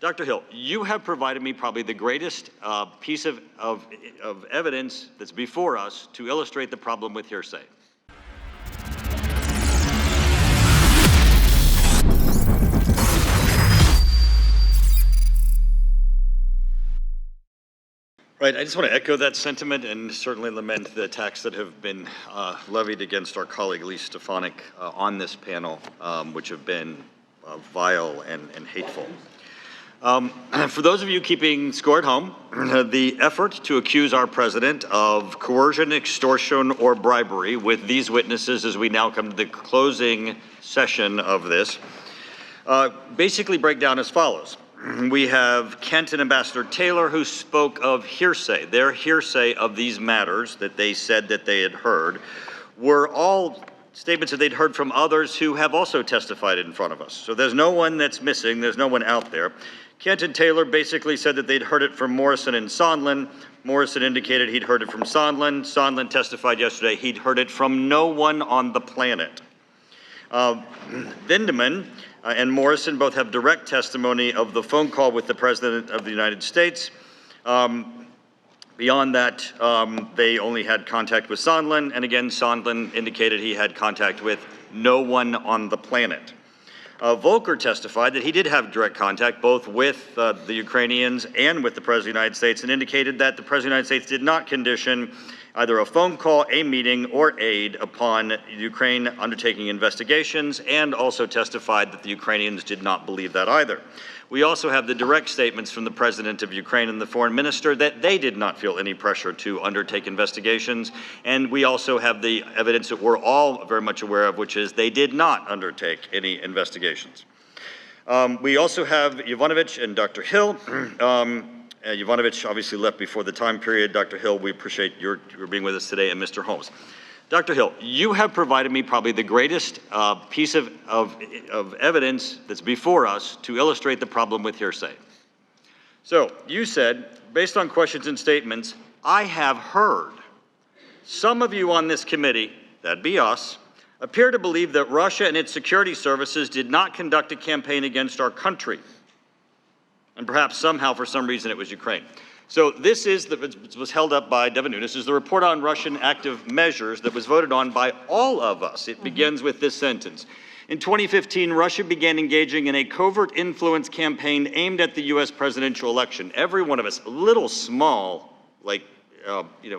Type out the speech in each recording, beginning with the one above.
Dr. Hill, you have provided me probably the greatest piece of evidence that's before us to illustrate the problem with hearsay. Right, I just want to echo that sentiment and certainly lament the attacks that have been levied against our colleague Lee Stefanik on this panel, which have been vile and hateful. For those of you keeping score at home, the effort to accuse our president of coercion, extortion, or bribery with these witnesses as we now come to the closing session of this basically break down as follows. We have Kent and Ambassador Taylor who spoke of hearsay. Their hearsay of these matters that they said that they had heard were all statements that they'd heard from others who have also testified in front of us. So there's no one that's missing. There's no one out there. Kent and Taylor basically said that they'd heard it from Morrison and Sondland. Morrison indicated he'd heard it from Sondland. Sondland testified yesterday he'd heard it from no one on the planet. Vindeman and Morrison both have direct testimony of the phone call with the President of the United States. Beyond that, they only had contact with Sondland, and again, Sondland indicated he had contact with no one on the planet. Volker testified that he did have direct contact both with the Ukrainians and with the President of the United States, and indicated that the President of the United States did not condition either a phone call, a meeting, or aid upon Ukraine undertaking investigations, and also testified that the Ukrainians did not believe that either. We also have the direct statements from the President of Ukraine and the Foreign Minister that they did not feel any pressure to undertake investigations, and we also have the evidence that we're all very much aware of, which is they did not undertake any investigations. We also have Yovanovitch and Dr. Hill. Yovanovitch obviously left before the time period. Dr. Hill, we appreciate your being with us today, and Mr. Holmes. Dr. Hill, you have provided me probably the greatest piece of evidence that's before us to illustrate the problem with hearsay. So you said, based on questions and statements, I have heard some of you on this committee, that'd be us, appear to believe that Russia and its security services did not conduct a campaign against our country. And perhaps somehow, for some reason, it was Ukraine. So this was held up by Devin Nunes. This is the report on Russian active measures that was voted on by all of us. It begins with this sentence. In 2015, Russia began engaging in a covert influence campaign aimed at the U.S. presidential election. Every one of us, a little small,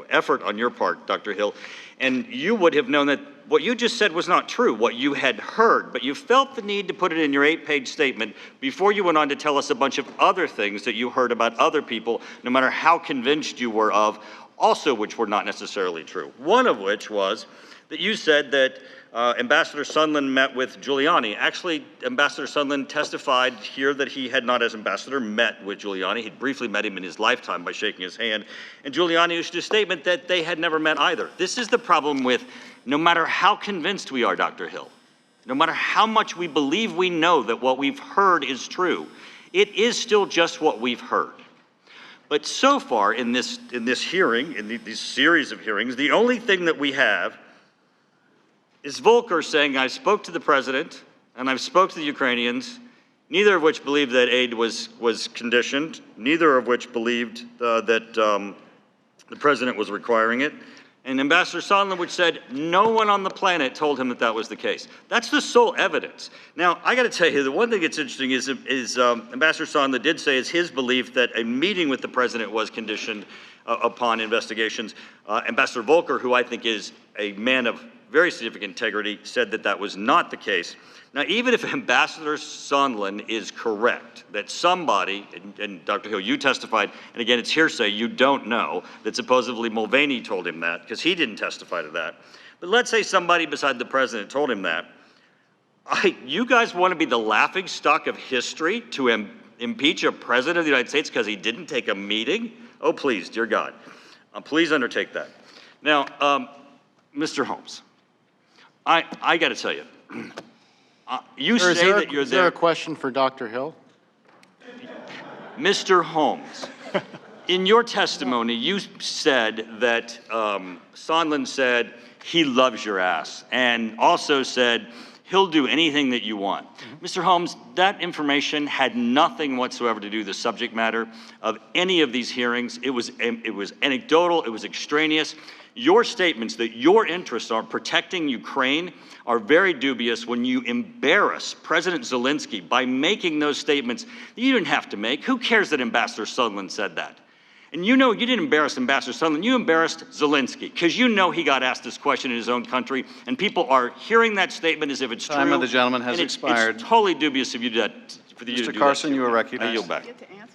effort on your part, Dr. Hill, and you would have known that what you just said was not true, what you had heard, but you felt the need to put it in your 8-page statement before you went on to tell us a bunch of other things that you heard about other people, no matter how convinced you were of, also which were not necessarily true. One of which was that you said that Ambassador Sondland met with Giuliani. Actually, Ambassador Sondland testified here that he had not, as ambassador, met with Giuliani. He'd briefly met him in his lifetime by shaking his hand. And Giuliani issued a statement that they had never met either. This is the problem with no matter how convinced we are, Dr. Hill, no matter how much we believe we know that what we've heard is true, it is still just what we've heard. But so far in this hearing, in these series of hearings, the only thing that we have is Volker saying, I spoke to the president and I've spoke to the Ukrainians, neither of which believed that aid was conditioned, neither of which believed that the president was requiring it. And Ambassador Sondland, which said no one on the planet told him that that was the case. That's the sole evidence. Now, I got to tell you, the one thing that's interesting is Ambassador Sondland did say it's his belief that a meeting with the president was conditioned upon investigations. Ambassador Volker, who I think is a man of very significant integrity, said that that was not the case. Now, even if Ambassador Sondland is correct that somebody, and Dr. Hill, you testified, and again, it's hearsay, you don't know, that supposedly Mulvaney told him that, because he didn't testify to that. But let's say somebody beside the president told him that. You guys want to be the laughingstock of history to impeach a president of the United States because he didn't take a meeting? Oh, please, dear God. Please undertake that. Now, Mr. Holmes, I got to tell you, you say that you're there. Is there a question for Dr. Hill? Mr. Holmes, in your testimony, you said that Sondland said he loves your ass, and also said he'll do anything that you want. Mr. Holmes, that information had nothing whatsoever to do with the subject matter of any of these hearings. It was anecdotal, it was extraneous. Your statements that your interests are protecting Ukraine are very dubious when you embarrass President Zelensky by making those statements that you didn't have to make. Who cares that Ambassador Sondland said that? And you know you didn't embarrass Ambassador Sondland, you embarrassed Zelensky, because you know he got asked this question in his own country, and people are hearing that statement as if it's true. Time of the gentleman has and expired. It's totally dubious of you to do that. For you to Mr. do Carson, that. you are I recognized. yield back. Get to answer.